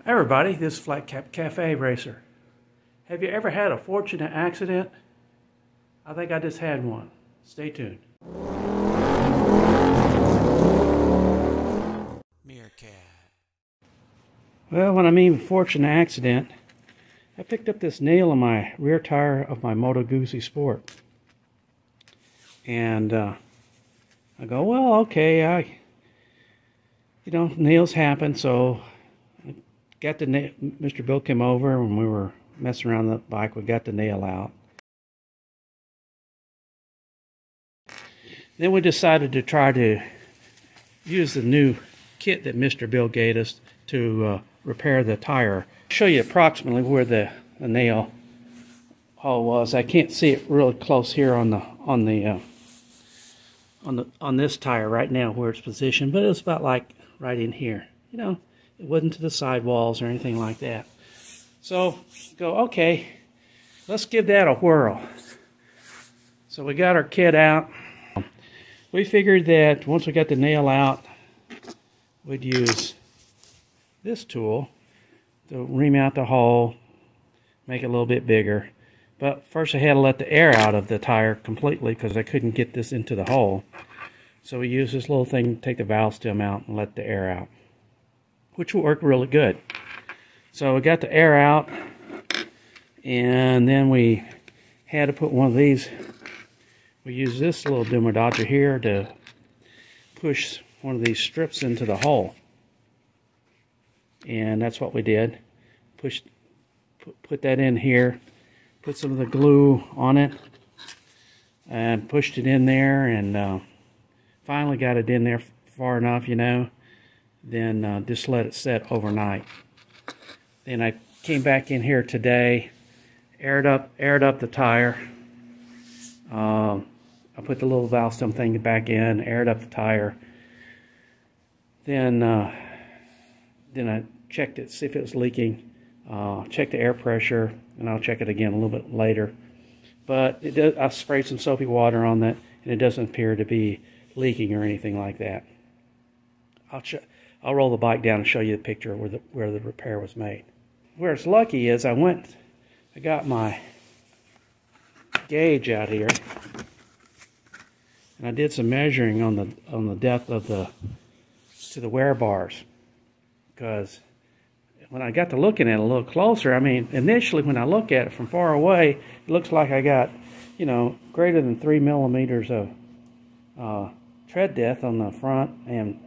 Hey everybody, this is Flat Cap Cafe Racer. Have you ever had a fortunate accident? I think I just had one. Stay tuned. Meerkat. Well, when I mean fortunate accident, I picked up this nail on my rear tire of my Moto Guzzi Sport. And I go, well, okay, nails happen, so got the Mr. Bill came over when we were messing around the bike. We got the nail out. Then we decided to try to use the new kit that Mr. Bill gave us to repair the tire. I'll show you approximately where the nail hole was. I can't see it really close here on this tire right now where it's positioned, but it was about like right in here. It wasn't to the sidewalls or anything like that. So, go, okay, let's give that a whirl. So we got our kit out. We figured that once we got the nail out, we'd use this tool to ream out the hole, make it a little bit bigger. But first I had to let the air out of the tire completely because I couldn't get this into the hole. So we used this little thing to take the valve stem out and let the air out, which worked really good. So we got the air out, and then we had to put one of these. We used this little dimmer dodger here to push one of these strips into the hole. And that's what we did. Put that in here, put some of the glue on it, and pushed it in there, and finally got it in there far enough, then just let it set overnight. Then I came back in here today, aired up the tire. I put the little valve stem thing back in, aired up the tire. Then I checked it, see if it was leaking. Checked the air pressure, and I'll check it again a little bit later. But I sprayed some soapy water on that, and it doesn't appear to be leaking or anything like that. I'll roll the bike down and show you the picture where the repair was made. Where it's lucky is I got my gauge out here, and I did some measuring on the depth of to the wear bars, because when I got to looking at it a little closer, initially when I look at it from far away, it looks like I got greater than 3 millimeters of tread depth on the front and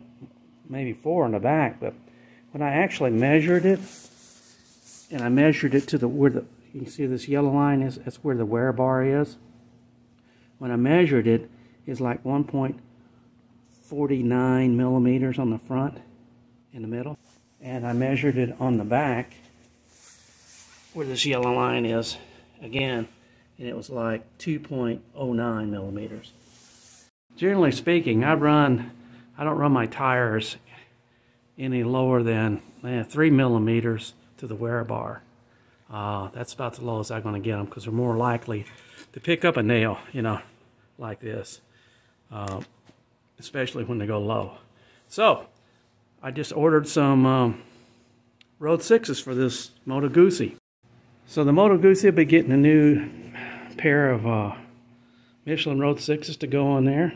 maybe 4 on the back. But when I actually measured it, and I measured it to where you can see this yellow line is, that's where the wear bar is. When I measured it, it's like 1.49 millimeters on the front in the middle. And I measured it on the back where this yellow line is again, and it was like 2.09 millimeters. Generally speaking, I don't run my tires any lower than 3 millimeters to the wear bar. That's about the lowest I'm going to get them, because they're more likely to pick up a nail, like this, especially when they go low. So I just ordered some Road 6s for this Moto Guzzi. So the Moto Guzzi will be getting a new pair of Michelin Road 6s to go on there.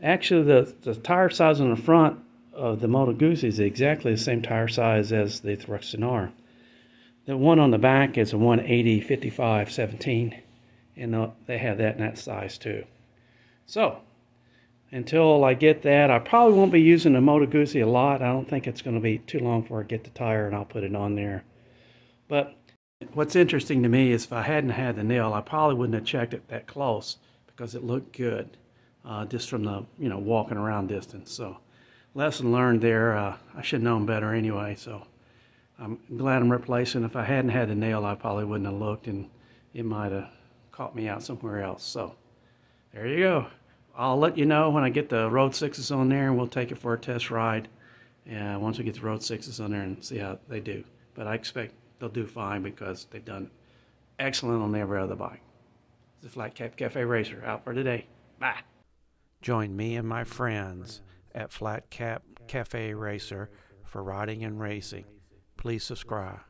Actually, the tire size on the front of the Moto Guzzi is exactly the same tire size as the Thrustin R. The one on the back is a 180/55/17, and they have that in that size too. So until I get that, I probably won't be using the Moto Guzzi a lot. I don't think it's going to be too long before I get the tire and I'll put it on there. But what's interesting to me is if I hadn't had the nail, I probably wouldn't have checked it that close, because it looked good just from the walking around distance. So lesson learned there. I should have known better anyway. So I'm glad I'm replacing. If I hadn't had the nail, I probably wouldn't have looked, and it might have caught me out somewhere else. So there you go. I'll let you know when I get the Road 6s on there, and we'll take it for a test ride. And once we get the Road 6s on there and see how they do. But I expect they'll do fine, because they've done excellent on every other bike. This is Flat Cap Cafe Racer out for today. Bye. Join me and my friends at Flat Cap Cafe Racer for riding and racing. please subscribe.